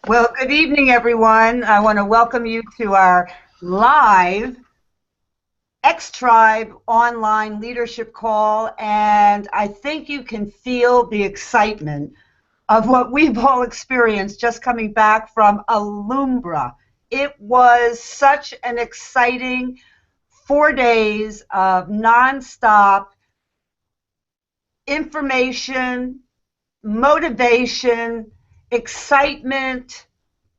Well, good evening, everyone. I want to welcome you to our live X-Tribe online leadership call, and I think you can feel the excitement of what we've all experienced just coming back from Alumbra. It was such an exciting 4 days of nonstop information, motivation, excitement,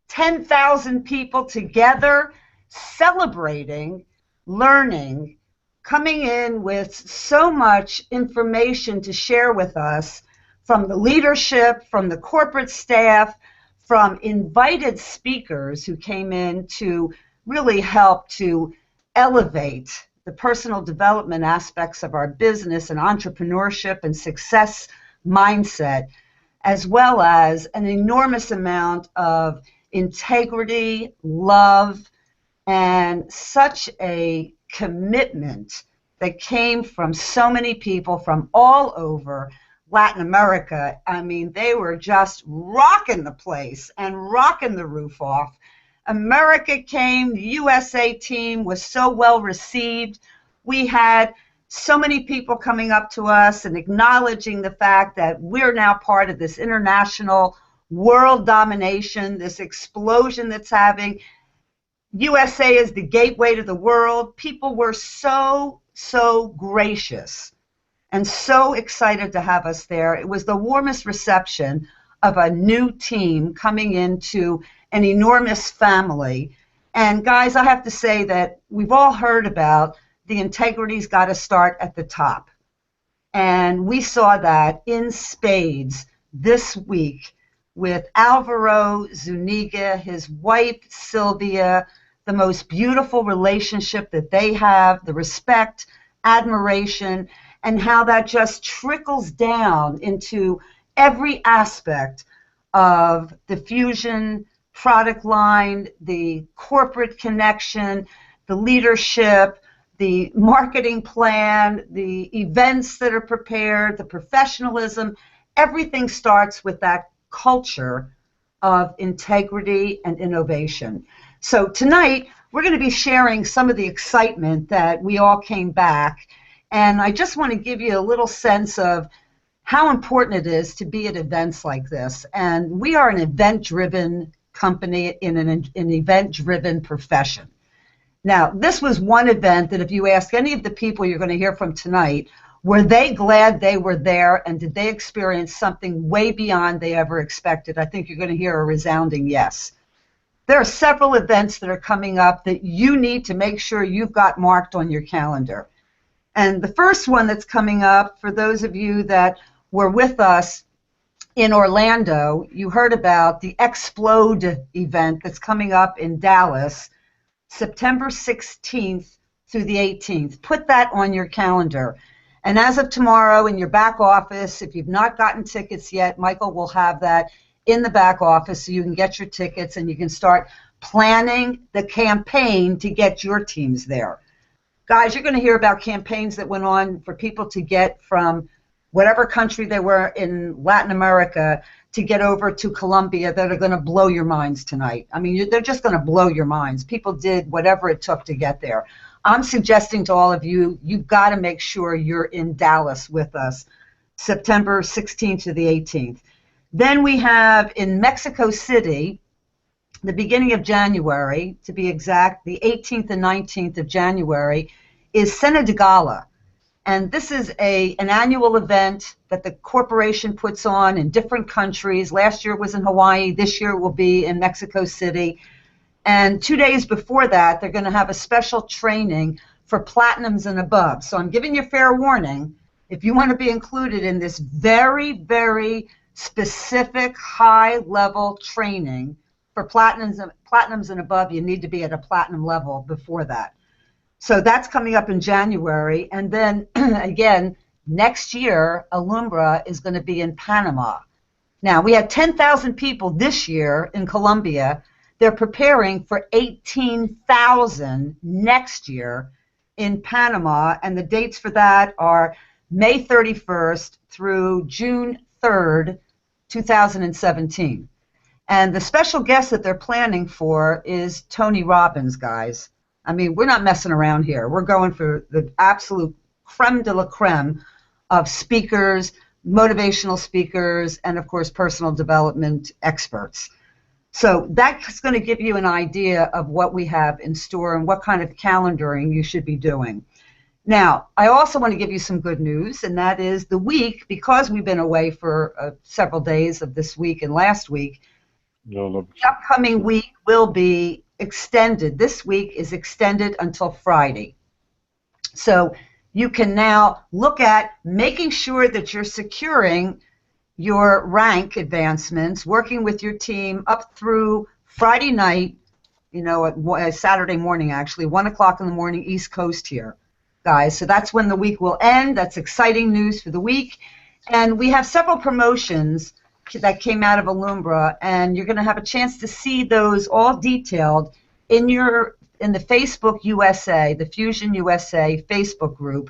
10,000 people together celebrating, learning, coming in with so much information to share with us from the leadership, from the corporate staff, from invited speakers who came in to really help to elevate the personal development aspects of our business and entrepreneurship and success mindset, as well as an enormous amount of integrity, love, and such a commitment that came from so many people from all over Latin America. I mean, they were just rocking the place and rocking the roof off. America came, the USA team was so well received. We had so many people coming up to us and acknowledging the fact that we're now part of this international world domination, this explosion that's having. USA is the gateway to the world. People were so gracious and so excited to have us there. It was the warmest reception of a new team coming into an enormous family. And guys, I have to say that we've all heard about the integrity's got to start at the top. And we saw that in spades this week with Alvaro Zuniga, his wife Sylvia, the most beautiful relationship that they have, the respect, admiration, and how that just trickles down into every aspect of the Fusion product line, the corporate connection, the leadership, the marketing plan, the events that are prepared, the professionalism. Everything starts with that culture of integrity and innovation. So tonight, we're going to be sharing some of the excitement that we all came back. And I just want to give you a little sense of how important it is to be at events like this. And we are an event-driven company in an event-driven profession. Now, this was one event that if you ask any of the people you're going to hear from tonight, were they glad they were there and did they experience something way beyond they ever expected? I think you're going to hear a resounding yes. There are several events that are coming up that you need to make sure you've got marked on your calendar. And the first one that's coming up, for those of you that were with us in Orlando, you heard about the Explode event that's coming up in Dallas, September 16th through the 18th. Put that on your calendar. And as of tomorrow in your back office, if you've not gotten tickets yet, Michael will have that in the back office so you can get your tickets and you can start planning the campaign to get your teams there. Guys, you're going to hear about campaigns that went on for people to get from whatever country they were in Latin America to get over to Colombia that are going to blow your minds tonight. I mean, they're just going to blow your minds. People did whatever it took to get there. I'm suggesting to all of you, you've got to make sure you're in Dallas with us, September 16th to the 18th. Then we have in Mexico City, the beginning of January, to be exact, the 18th and 19th of January, is Cena de Gala. And this is an annual event that the corporation puts on in different countries. Last year it was in Hawaii. This year it will be in Mexico City. And 2 days before that, they're going to have a special training for platinums and above. So I'm giving you fair warning. If you want to be included in this very, very specific high-level training for platinums and above, you need to be at a platinum level before that. So that's coming up in January. And then, again, next year, Alumbra is going to be in Panama. Now, we had 10,000 people this year in Colombia. They're preparing for 18,000 next year in Panama. And the dates for that are May 31st through June 3rd, 2017. And the special guest that they're planning for is Tony Robbins, guys. I mean, we're not messing around here. We're going for the absolute creme de la creme of speakers, motivational speakers, and of course, personal development experts. So that's going to give you an idea of what we have in store and what kind of calendaring you should be doing. Now, I also want to give you some good news, and that is the week, because we've been away for several days of this week and last week, the upcoming week will be extended. This week is extended until Friday. So you can now look at making sure that you're securing your rank advancements, working with your team up through Friday night, Saturday morning, actually, 1 o'clock in the morning, East Coast here, guys. So that's when the week will end. That's exciting news for the week. And we have several promotions that came out of Alumbra, and you're going to have a chance to see those all detailed in the Facebook USA, the Fusion USA Facebook group.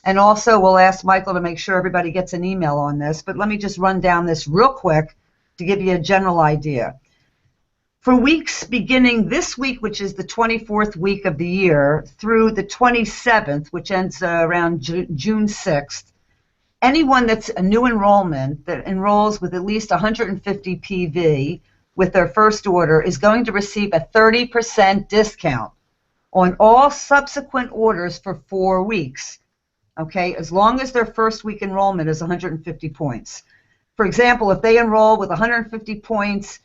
And also we'll ask Michael to make sure everybody gets an email on this, but let me just run down this real quick to give you a general idea. For weeks beginning this week, which is the 24th week of the year, through the 27th, which ends around June 6th, anyone that's a new enrollment that enrolls with at least 150 PV with their first order is going to receive a 30% discount on all subsequent orders for 4 weeks, okay, as long as their first week enrollment is 150 points. For example, if they enroll with 150 points,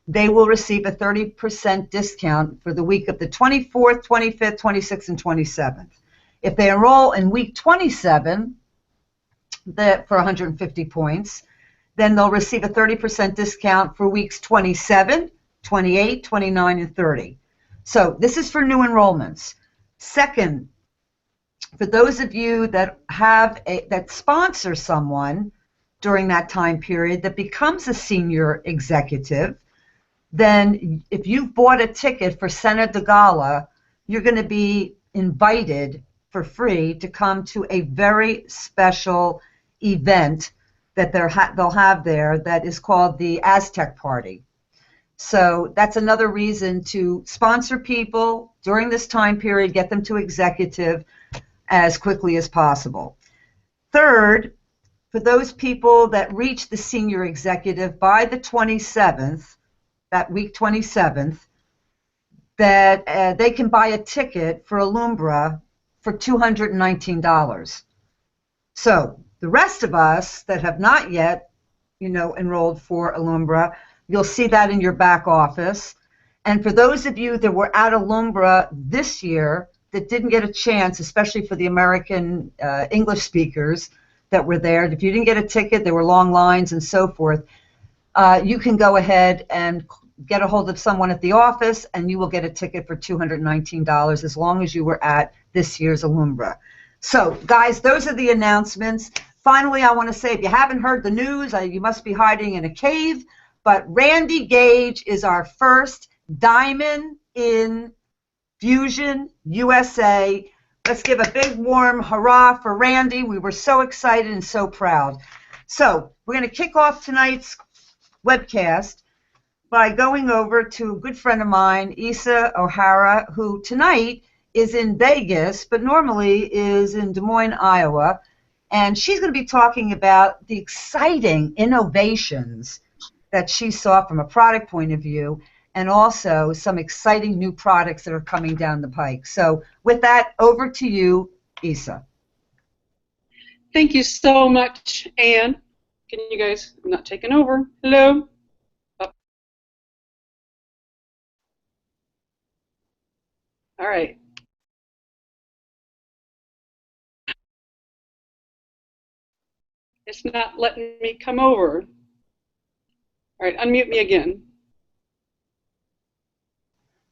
they will receive a 30% discount for the week of the 24th, 25th, 26th, and 27th. If they enroll in week 27, for 150 points, then they'll receive a 30% discount for weeks 27, 28, 29, and 30. So this is for new enrollments. Second, for those of you that that sponsor someone during that time period that becomes a senior executive, then if you've bought a ticket for Cena de Gala, you're going to be invited for free to come to a very special event that they'll have there that is called the Aztec Party. So that's another reason to sponsor people during this time period, get them to executive as quickly as possible. Third, for those people that reach the senior executive by the 27th, that week 27th, that they can buy a ticket for Alumbra for $219. So the rest of us that have not yet, enrolled for Alumbra, you'll see that in your back office. And for those of you that were at Alumbra this year that didn't get a chance, especially for the American English speakers that were there, if you didn't get a ticket, there were long lines and so forth, you can go ahead and get a hold of someone at the office and you will get a ticket for $219 as long as you were at this year's Alumbra. So, guys, those are the announcements. Finally, I want to say, if you haven't heard the news, you must be hiding in a cave, but Randy Gage is our first Diamond in Fusion USA. Let's give a big warm hurrah for Randy. We were so excited and so proud. So we're going to kick off tonight's webcast by going over to a good friend of mine, Isa O'Hara, who tonight is in Vegas, but normally is in Des Moines, Iowa. And she's going to be talking about the exciting innovations that she saw from a product point of view, and also some exciting new products that are coming down the pike. So with that, over to you, Isa. Thank you so much, Anne. Can you guys, I'm not taking over. Hello? Oh. All right. It's not letting me come over. All right, unmute me again.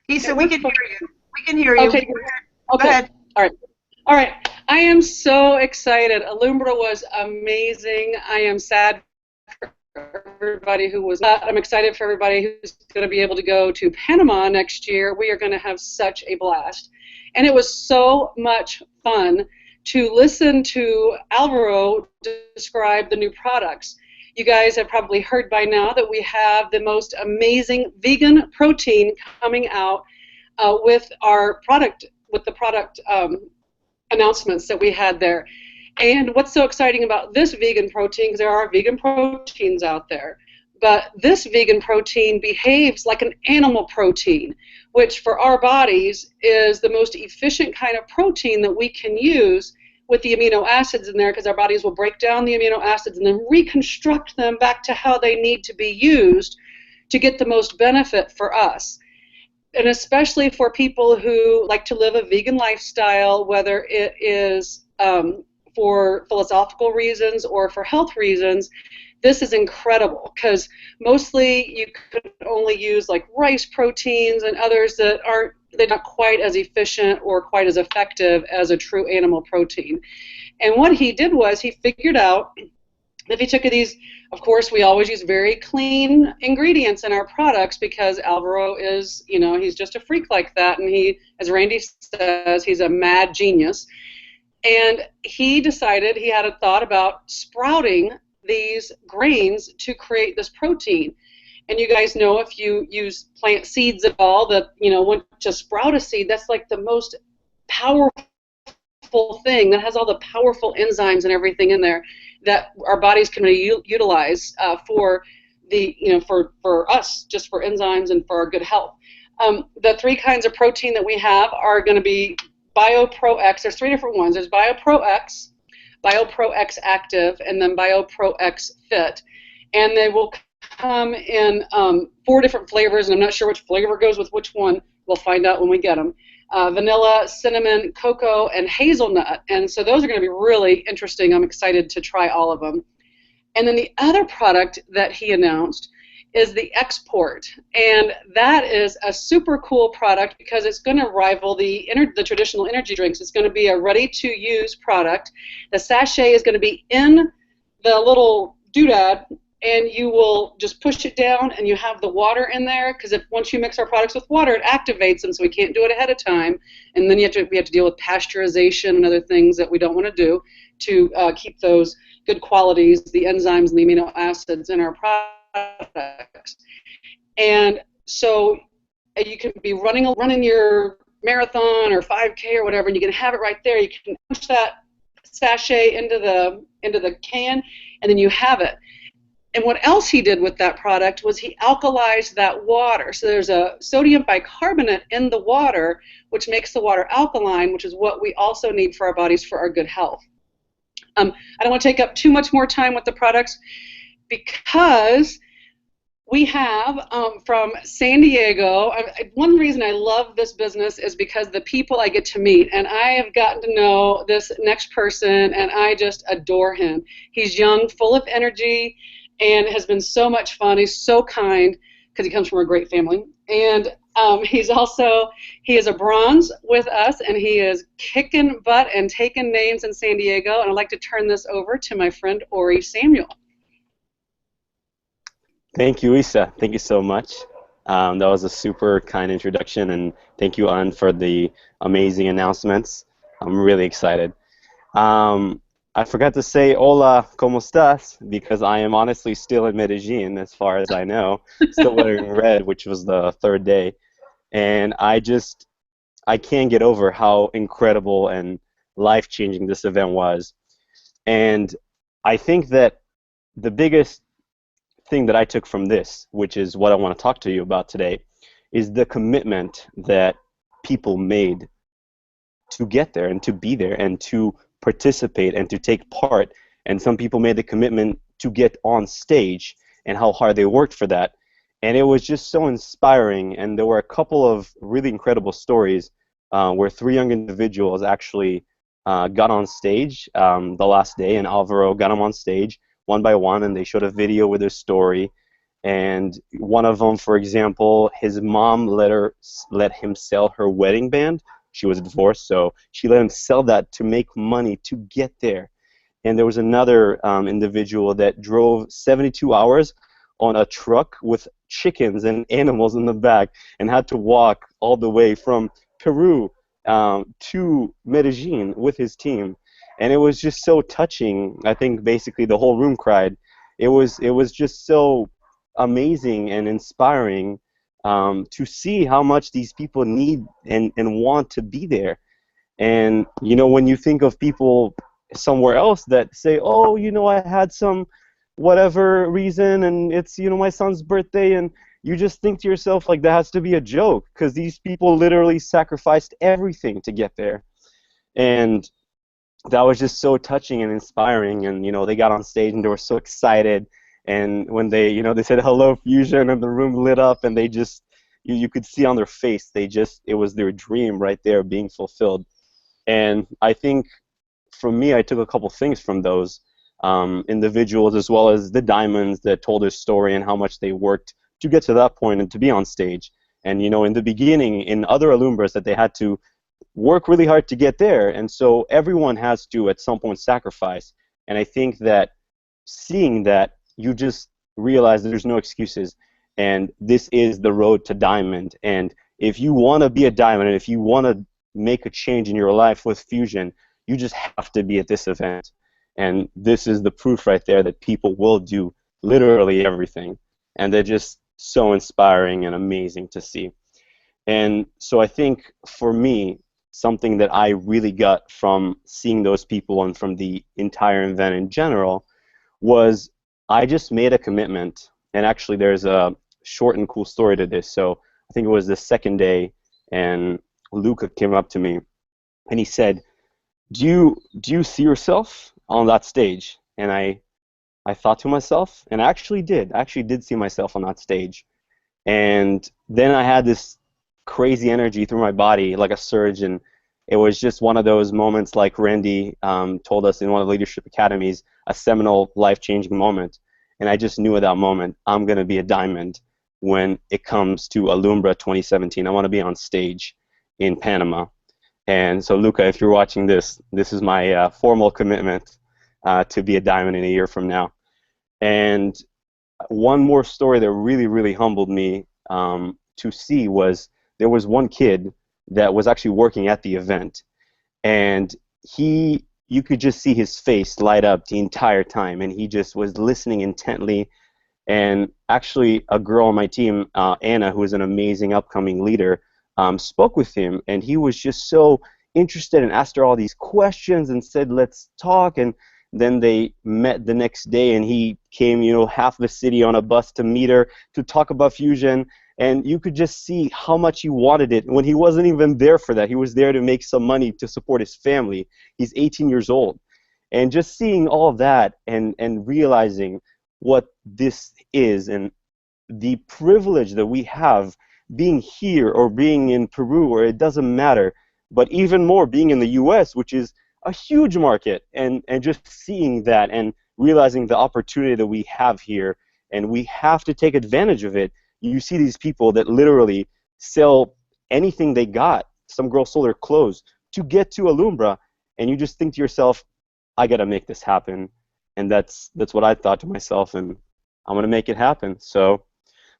Isa, we can hear you. We can hear you. Okay. Go ahead. All right. All right. I am so excited. Alumbra was amazing. I am sad for everybody who was not. I'm excited for everybody who's going to be able to go to Panama next year. We are going to have such a blast. And it was so much fun to listen to Alvaro describe the new products. You guys have probably heard by now that we have the most amazing vegan protein coming out with our product, with the product announcements that we had there. And what's so exciting about this vegan protein, because there are vegan proteins out there, but this vegan protein behaves like an animal protein, which for our bodies is the most efficient kind of protein that we can use with the amino acids in there, because our bodies will break down the amino acids and then reconstruct them back to how they need to be used to get the most benefit for us. And especially for people who like to live a vegan lifestyle, whether it is for philosophical reasons or for health reasons, this is incredible, because mostly you could only use like rice proteins and others that they're not quite as efficient or quite as effective as a true animal protein. And what he did was he figured out if he took these, of course, we always use very clean ingredients in our products, because Alvaro is, you know, he's just a freak like that, and he, as Randy says, he's a mad genius. And he decided, he had a thought about sprouting these grains to create this protein. And you guys know, if you use plant seeds at all, that, you know, when to sprout a seed, that's like the most powerful thing that has all the powerful enzymes and everything in there that our bodies can utilize for the, you know, for us, just for enzymes and for our good health. The three kinds of protein that we have are going to be BioPro-X. There's three different ones. There's BioPro-X, BioPro-X Active, and then BioPro-X Fit. And they will come in 4 different flavors, and I'm not sure which flavor goes with which one. We'll find out when we get them. Vanilla, cinnamon, cocoa, and hazelnut. And so those are going to be really interesting. I'm excited to try all of them. And then the other product that he announced is the Export. And that is a super cool product, because it's going to rival the traditional energy drinks. It's going to be a ready-to-use product. The sachet is going to be in the little doodad, and you will just push it down, and you have the water in there, because once you mix our products with water, it activates them, so we can't do it ahead of time. And then we have to deal with pasteurization and other things that we don't want to do to keep those good qualities, the enzymes and the amino acids in our products. And so you can be running your marathon or 5K or whatever, and you can have it right there. You can push that sachet into the can, and then you have it. And what else he did with that product was he alkalized that water. So there's a sodium bicarbonate in the water, which makes the water alkaline, which is what we also need for our bodies for our good health. I don't want to take up too much more time with the products, because we have from San Diego, one reason I love this business is because the people I get to meet, and I have gotten to know this next person, and I just adore him. He's young, full of energy, and has been so much fun. He's so kind, because he comes from a great family. And he is a bronze with us, and he is kicking butt and taking names in San Diego. And I'd like to turn this over to my friend Ori Samuel. Thank you, Isa. Thank you so much. That was a super kind introduction, and thank you, Ann, for the amazing announcements. I'm really excited. I forgot to say hola, ¿cómo estás? Because I am honestly still in Medellin, as far as I know, still wearing red, which was the 3rd day. And I can't get over how incredible and life-changing this event was. And I think that the biggest thing that I took from this, which is what I want to talk to you about today, is the commitment that people made to get there and to be there and to participate and to take part. And some people made the commitment to get on stage, and how hard they worked for that. And it was just so inspiring. And there were a couple of really incredible stories where 3 young individuals actually got on stage the last day, and Alvaro got them on stage one by one, and they showed a video with their story. And one of them, for example, his mom let him sell her wedding band. She was divorced, so she let him sell that to make money to get there. And there was another individual that drove 72 hours on a truck with chickens and animals in the back, and had to walk all the way from Peru to Medellin with his team. And it was just so touching. I think basically the whole room cried. it was just so amazing and inspiring to see how much these people need and want to be there. And when you think of people somewhere else that say, oh, I had some whatever reason, and it's my son's birthday, and you just think to yourself like that has to be a joke, because these people literally sacrificed everything to get there. And that was just so touching and inspiring. And they got on stage and they were so excited. And when they said hello Fusion, and the room lit up, and they just you could see on their face, it was their dream right there being fulfilled. And I think for me, I took a couple things from those individuals, as well as the diamonds that told their story and how much they worked to get to that point and to be on stage. And in the beginning, in other Alumbras, that they had to work really hard to get there. And so everyone has to, at some point, sacrifice. And I think that seeing that, you just realize that there's no excuses. And this is the road to diamond. And if you want to be a diamond, and if you want to make a change in your life with Fusion, you just have to be at this event. And this is the proof right there that people will do literally everything. And they're just so inspiring and amazing to see. And so I think for me, something that I really got from seeing those people and from the entire event in general was I just made a commitment. And actually there's a short and cool story to this. So I think it was the second day, and Luca came up to me and he said, do you see yourself on that stage? And I thought to myself, and I actually did see myself on that stage. And then I had this crazy energy through my body, like a surge, and it was just one of those moments, like Randy told us in one of the leadership academies, a seminal, life-changing moment. And I just knew at that moment, I'm going to be a diamond when it comes to Alumbra 2017. I want to be on stage in Panama. And so, Luca, if you're watching this, this is my formal commitment to be a diamond in a year from now. And one more story that really, really humbled me to see was there was one kid that was actually working at the event, and you could just see his face light up the entire time, and he just was listening intently. And actually, a girl on my team, Anna, who is an amazing upcoming leader, spoke with him, and he was just so interested and asked her all these questions and said, let's talk. And then they met the next day, and he came, half the city on a bus to meet her, to talk about Fusion. And you could just see how much he wanted it when he wasn't even there for that. He was there to make some money to support his family. He's 18 years old. And just seeing all that and realizing what this is, and the privilege that we have being here or being in Peru, or it doesn't matter, but even more being in the US, which is a huge market, and just seeing that and realizing the opportunity that we have here, and we have to take advantage of it. You see these people that literally sell anything they got. Some girl sold her clothes to get to Alumbra, and you just think to yourself, I got to make this happen. And that's what I thought to myself, and I'm going to make it happen. So,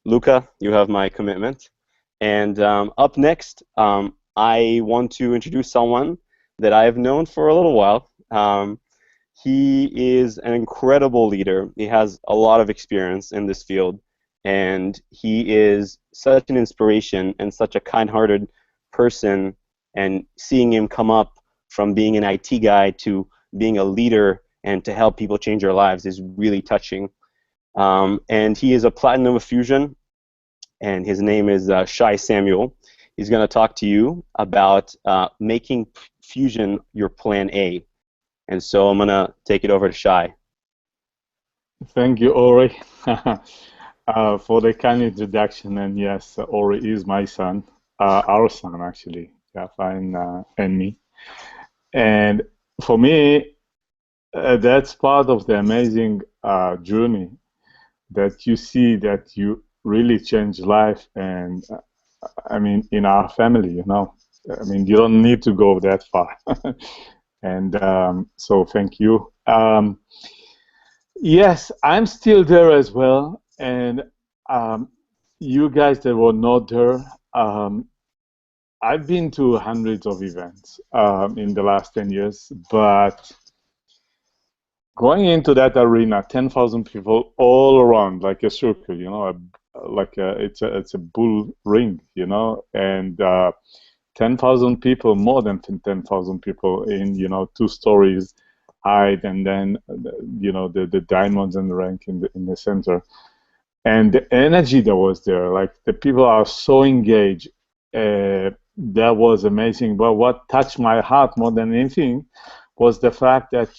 Luca, you have my commitment. And up next, I want to introduce someone that I have known for a little while. He is an incredible leader. He has a lot of experience in this field, and he is such an inspiration and such a kind-hearted person. And seeing him come up from being an IT guy to being a leader and to help people change their lives is really touching. And he is a Platinum of Fusion, and his name is Shai Samuel. He's going to talk to you about making Fusion your plan A. And so I'm going to take it over to Shai. Thank you, Ori, for the kind introduction. And yes, Ori is my son, our son, actually, Jaffa and me. And for me, that's part of the amazing journey that you see, that you really change life. And I mean, in our family, I mean, you don't need to go that far. And so thank you. Yes, I'm still there as well. And you guys that were not there, I've been to hundreds of events in the last 10 years, but going into that arena, 10,000 people all around, like a circle, you know, it's a bull ring, you know, and 10,000 people, more than 10,000 people in, you know, 2 stories height, and then, you know, the diamonds and the rank in the center. And the energy that was there, like the people are so engaged, that was amazing. But what touched my heart more than anything was the fact that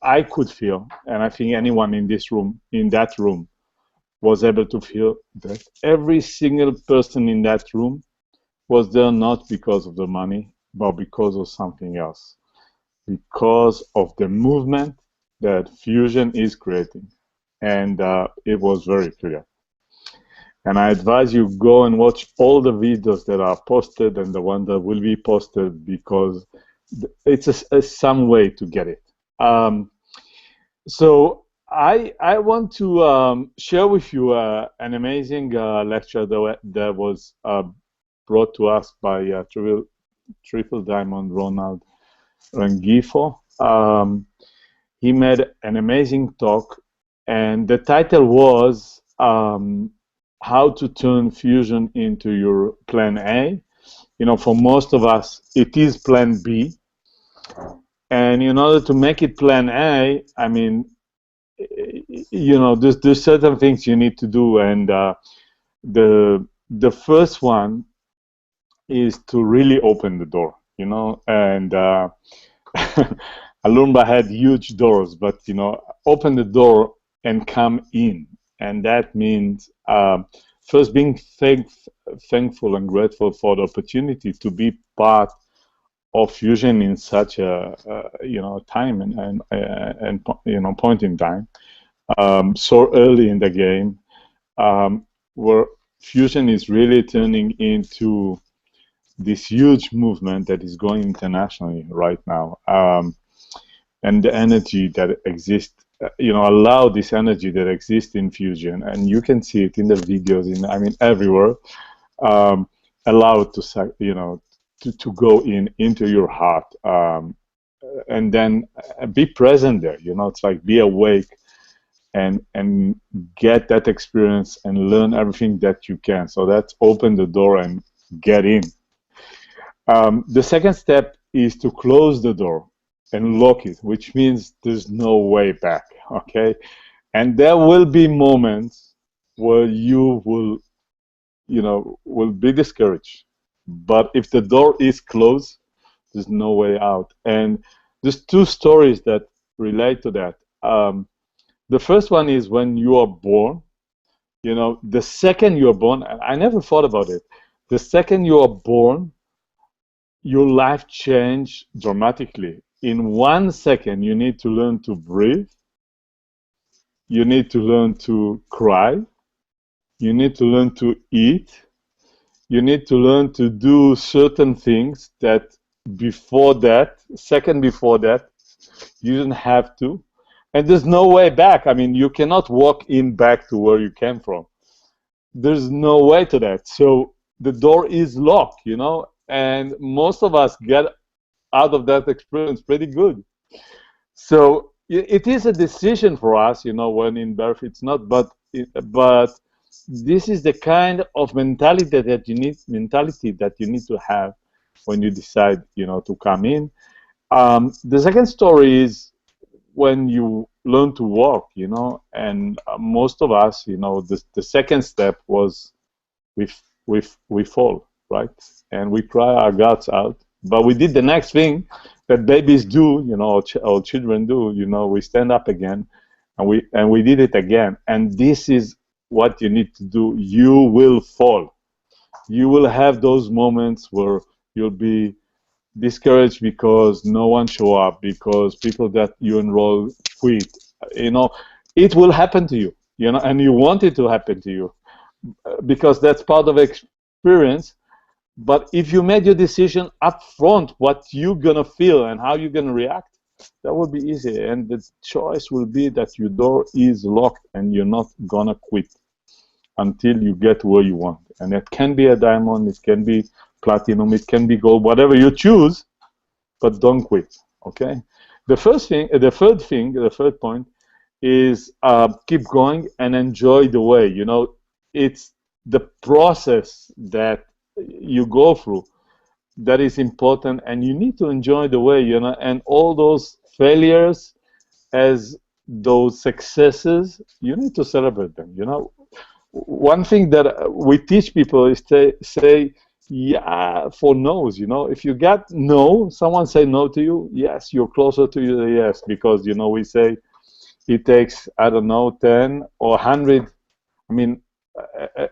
I could feel, and I think anyone in this room, in that room, was able to feel that every single person in that room was there not because of the money, but because of something else, because of the movement that Fusion is creating. And it was very clear. And I advise you go and watch all the videos that are posted and the one that will be posted, because it's some way to get it. So I want to share with you an amazing lecture that was brought to us by Triple Diamond Ronald Rengifo. He made an amazing talk, and the title was how to turn Fusion into your plan A. You know, for most of us, it is plan B. And in order to make it plan A, I mean, you know, there's certain things you need to do. And the first one is to really open the door, you know. And Alumba had huge doors, but, you know, open the door and come in. And that means first being thankful and grateful for the opportunity to be part of Fusion in such a you know, time and you know, point in time, so early in the game, where Fusion is really turning into this huge movement that is going internationally right now, and the energy that exists, you know, allow this energy that exists in Fusion, and you can see it in the videos, I mean, everywhere, allow it to, you know, to go into your heart, and then be present there. You know, it's like be awake and get that experience and learn everything that you can. So that's open the door and get in. The second step is to close the door and lock it, which means there's no way back, okay? And there will be moments where you will, you know, will be discouraged. But if the door is closed, there's no way out. And there's 2 stories that relate to that. The first one is when you are born. You know, the second you are born, I never thought about it. The second you are born, your life changed dramatically. In 1 second, you need to learn to breathe. You need to learn to cry. You need to learn to eat. You need to learn to do certain things that before that, second before that, you didn't have to. And there's no way back. I mean, you cannot walk in back to where you came from. There's no way to that. So the door is locked, you know, and most of us get out of that experience pretty good. So it is a decision for us, you know, when in birth. It's not, but this is the kind of mentality that you need to have when you decide, you know, to come in. The second story is when you learn to walk, you know, and most of us, you know, the second step was we fall, right? And we cry our guts out. But we did the next thing that babies do, you know, or children do, you know, we stand up again, and we did it again. And this is what you need to do. You will fall. You will have those moments where you'll be discouraged because no one show up, because people that you enroll quit. You know, it will happen to you, you know, and you want it to happen to you because that's part of experience. But if you made your decision up front, what you're gonna feel and how you're gonna react, that will be easy. And the choice will be that your door is locked and you're not gonna quit until you get where you want. And it can be a diamond, it can be platinum, it can be gold, whatever you choose, but don't quit, okay? the third point is keep going and enjoy the way. You know, it's the process that you go through that is important, and you need to enjoy the way. You know, and all those failures as those successes, you need to celebrate them. You know, one thing that we teach people is to say yeah for no's. You know, if you got no, someone say no to you, yes, you're closer to the yes, because you know we say it takes, I don't know, 10 or 100, I mean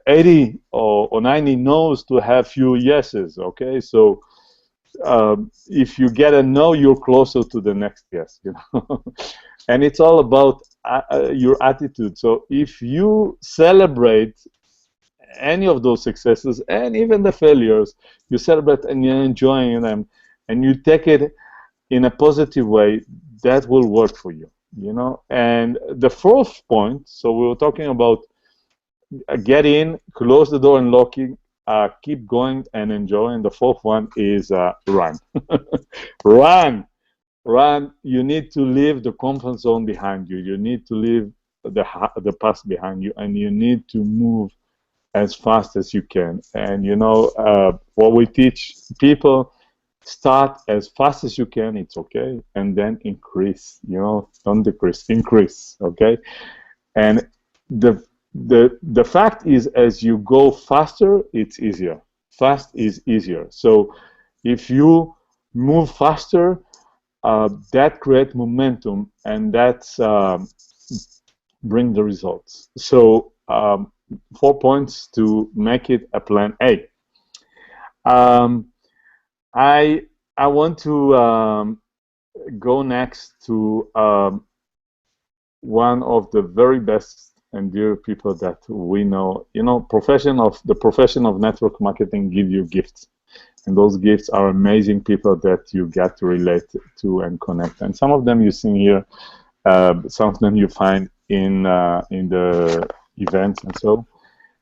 80 or 90 no's to have few yeses. Okay, so if you get a no, you're closer to the next yes, you know. And it's all about your attitude. So if you celebrate any of those successes and even the failures, you celebrate and you're enjoying them, and you take it in a positive way, that will work for you, you know. And the fourth point, so we were talking about get in, close the door and locking, keep going and enjoying. The fourth one is run. Run. Run. You need to leave the comfort zone behind you. You need to leave the past behind you, and you need to move as fast as you can. And you know what we teach people: start as fast as you can. It's okay, and then increase. You know, don't decrease. Increase. Okay, and the fact is, as you go faster, it's easier. Fast is easier. So if you move faster, that creates momentum, and that's bring the results. So 4 points to make it a plan A. I want to go next to one of the very best and dear people that we know. You know, the profession of network marketing give you gifts, and those gifts are amazing people that you get to relate to and connect. And some of them you see here, some of them you find in the events and so.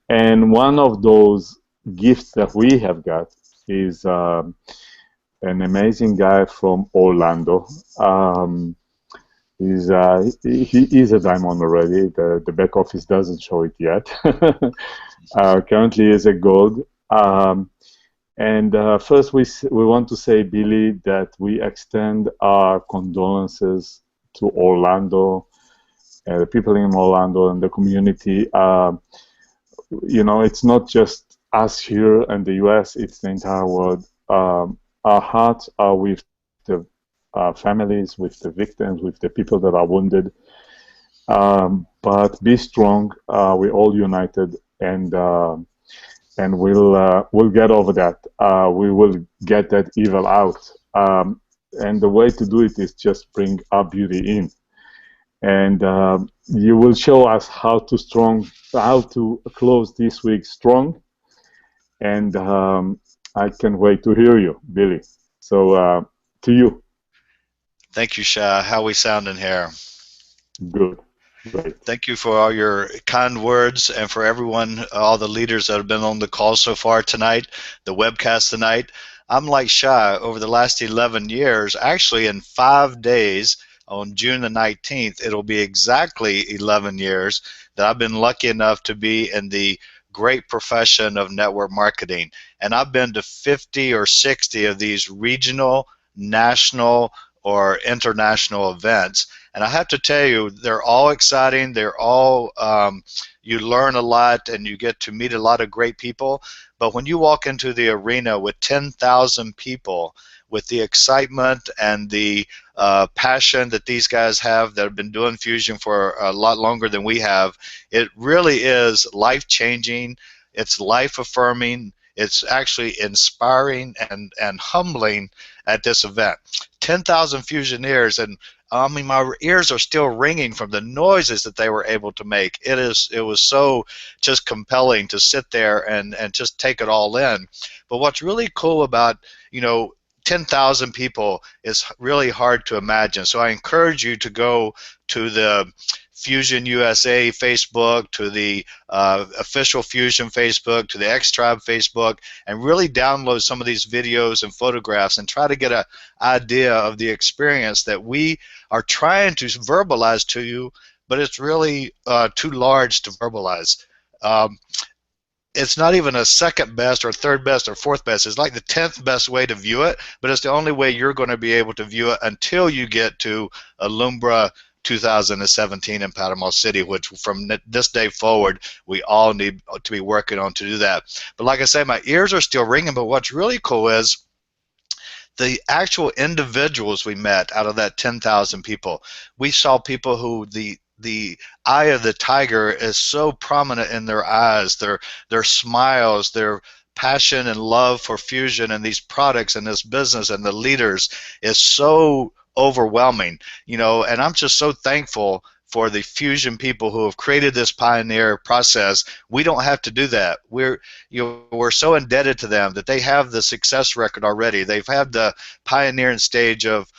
And one of those gifts that we have got is an amazing guy from Orlando. He is a diamond already. The back office doesn't show it yet. Currently is a gold. And first we want to say, Billy, that we extend our condolences to Orlando, the people in Orlando and the community. You know, it's not just us here in the US, it's the entire world. Our hearts are with the families, with the victims, with the people that are wounded. But be strong. We're all united, and we'll get over that. We will get that evil out. And the way to do it is just bring our beauty in. And you will show us how to close this week strong. And I can't wait to hear you, Billy. So to you. Thank you, Shah. How we sounding here? Good. Great. Thank you for all your kind words, and for everyone, all the leaders that have been on the call so far tonight, the webcast tonight. I'm like Shah. Over the last 11 years, actually in 5 days, on June the 19th, it'll be exactly 11 years that I've been lucky enough to be in the great profession of network marketing. And I've been to 50 or 60 of these regional, national, or international events. And I have to tell you, they're all exciting. They're all, you learn a lot and you get to meet a lot of great people. But when you walk into the arena with 10,000 people, with the excitement and the passion that these guys have that have been doing Fusion for a lot longer than we have, it really is life-changing. It's life-affirming. It's actually inspiring and humbling at this event. 10,000 Fusioneers, and I mean, my ears are still ringing from the noises that they were able to make. It was so just compelling to sit there and just take it all in. But what's really cool about, 10,000 people is really hard to imagine. So I encourage you to go to the Fusion USA Facebook, to the official Fusion Facebook, to the X Tribe Facebook, and really download some of these videos and photographs and try to get an idea of the experience that we are trying to verbalize to you, but it's really too large to verbalize. It's not even a second best or third best or fourth best. It's like the 10th best way to view it, but it's the only way you're going to be able to view it until you get to Alumbra 2017 in Panama City, which from this day forward we all need to be working on to do that. But like I say, my ears are still ringing, but what's really cool is the actual individuals we met out of that 10,000 people. We saw people who the eye of the tiger is so prominent in their eyes, their smiles, their passion and love for Fusion and these products and this business and the leaders is so overwhelming, you know, and I'm just so thankful for the Fusion people who have created this pioneer process. We don't have to do that. We're so indebted to them that they have the success record already. They've had the pioneering stage of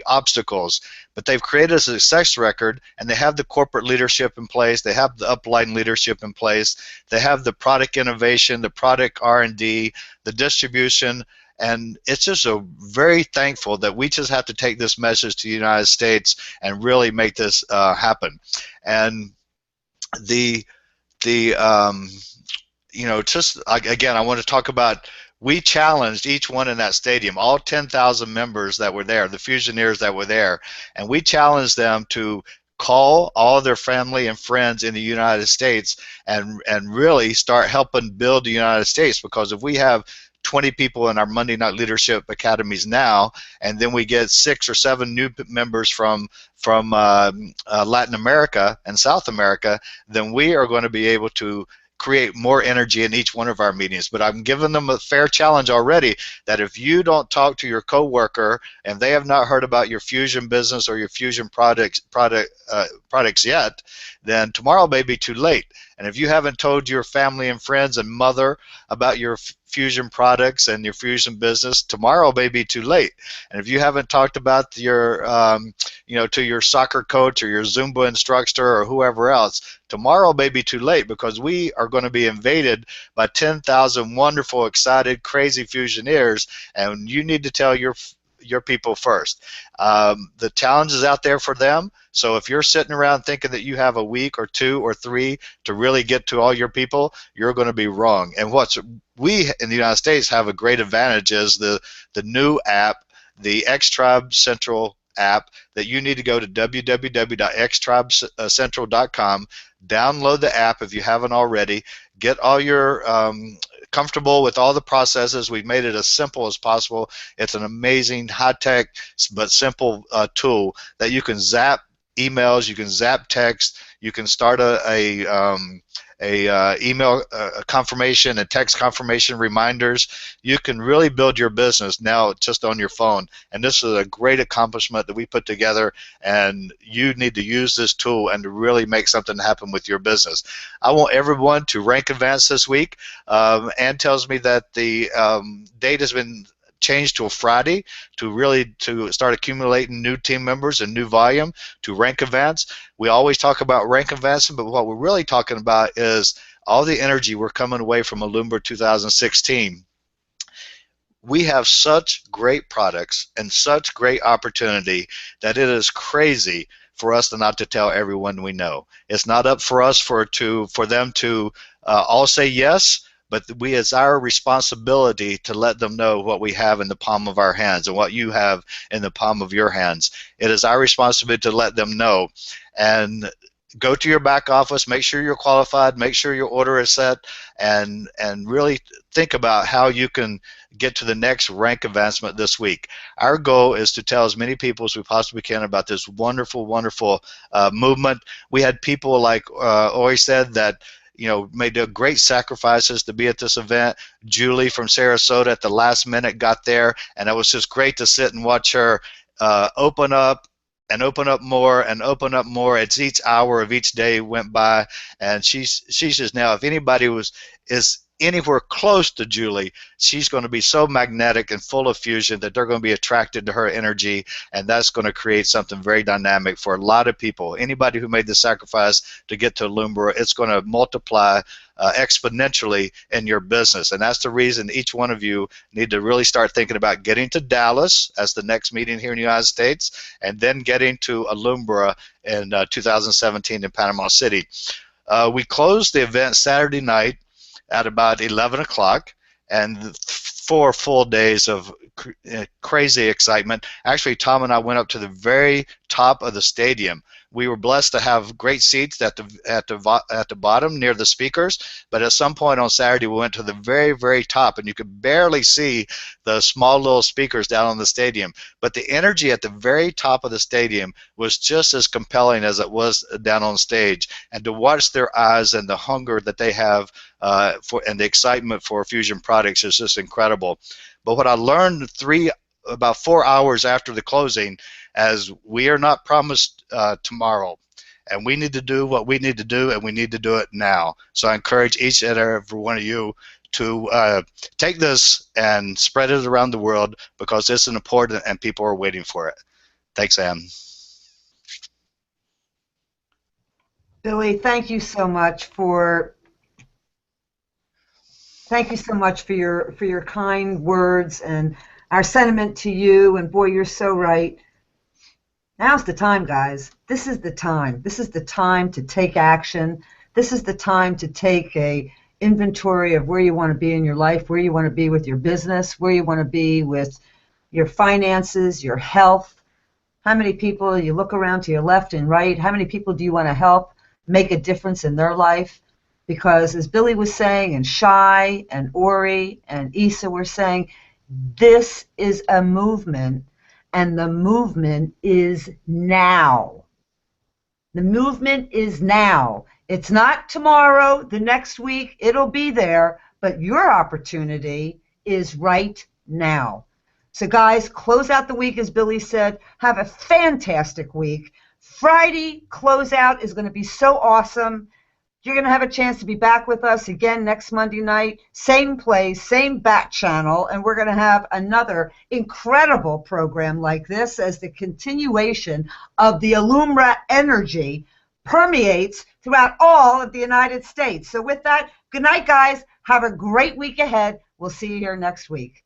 obstacles, but they've created a success record, and they have the corporate leadership in place. They have the upline leadership in place. They have the product innovation, the product R&D, the distribution, and it's just a very thankful that we just have to take this message to the United States and really make this happen. And just again, I want to talk about, we challenged each one in that stadium, all 10,000 members that were there, the Fusioneers that were there, and we challenged them to call all their family and friends in the United States and really start helping build the United States. Because if we have 20 people in our Monday Night Leadership Academies now, and then we get 6 or 7 new members from Latin America and South America, then we are going to be able to create more energy in each one of our meetings. But I'm giving them a fair challenge already that if you don't talk to your coworker and they have not heard about your Fusion business or your Fusion products yet, then tomorrow may be too late. And if you haven't told your family and friends and mother about your Fusion products and your Fusion business, tomorrow may be too late. And if you haven't talked about your, to your soccer coach or your Zumba instructor or whoever else, tomorrow may be too late, because we are going to be invaded by 10,000 wonderful, excited, crazy Fusioneers, and you need to tell your people first. The challenge is out there for them. So if you're sitting around thinking that you have a week or 2 or 3 to really get to all your people, you're going to be wrong. And we in the United States have a great advantage is the new app, the X Tribe Central app, that you need to go to www.xtribecentral.com, download the app if you haven't already, get all your comfortable with all the processes. We've made it as simple as possible. It's an amazing, high-tech but simple tool that you can zap emails, you can zap text, you can start a email confirmation and text confirmation reminders. You can really build your business now just on your phone, and this is a great accomplishment that we put together, and you need to use this tool and to really make something happen with your business. I want everyone to rank advance this week. Ann tells me that the date has been changed to a Friday to start accumulating new team members and new volume to rank advance. We always talk about rank advancing, but what we're really talking about is all the energy we're coming away from Alumbra 2016. We have such great products and such great opportunity that it is crazy for us not to tell everyone we know. It's not up for us for them to all say yes, but it's our responsibility to let them know what we have in the palm of our hands and what you have in the palm of your hands. It is our responsibility to let them know. And go to your back office, make sure you're qualified, make sure your order is set, and really think about how you can get to the next rank advancement this week. Our goal is to tell as many people as we possibly can about this wonderful, wonderful movement. We had people like Ori said that made great sacrifices to be at this event. Julie from Sarasota at the last minute got there, and it was just great to sit and watch her open up and open up more and open up more as each hour of each day went by. And she's just now, if anybody is anywhere close to Julie, she's going to be so magnetic and full of fusion that they're going to be attracted to her energy, and that's going to create something very dynamic for a lot of people. Anybody who made the sacrifice to get to Alumbra, it's going to multiply exponentially in your business, and that's the reason each one of you need to really start thinking about getting to Dallas as the next meeting here in the United States, and then getting to Alumbra in 2017 in Panama City. We closed the event Saturday night at about 11 o'clock, and 4 full days of crazy excitement. Actually, Tom and I went up to the very top of the stadium. We were blessed to have great seats at the bottom near the speakers, but at some point on Saturday we went to the very, very top, and you could barely see the small little speakers down on the stadium. But the energy at the very top of the stadium was just as compelling as it was down on stage. And to watch their eyes and the hunger that they have and the excitement for Fusion products is just incredible. But what I learned about 4 hours after the closing, as we are not promised tomorrow, and we need to do what we need to do, and we need to do it now. So I encourage each and every one of you to take this and spread it around the world, because it's important and people are waiting for it. Thanks, Ann. Billy, thank you so much for your kind words and our sentiment to you. And boy, you're so right. Now's the time, guys. This is the time. This is the time to take action. This is the time to take a inventory of where you want to be in your life, where you want to be with your business, where you want to be with your finances, your health. How many people, you look around to your left and right, how many people do you want to help make a difference in their life? Because as Billy was saying, and Shai and Ori and Isa were saying, this is a movement, and the movement is now. The movement is now. It's not tomorrow, the next week, it'll be there, but your opportunity is right now. So guys, close out the week, as Billy said. Have a fantastic week. Friday closeout is going to be so awesome. You're going to have a chance to be back with us again next Monday night, same place, same back channel, and we're going to have another incredible program like this as the continuation of the Alumbra energy permeates throughout all of the United States. So with that, good night, guys. Have a great week ahead. We'll see you here next week.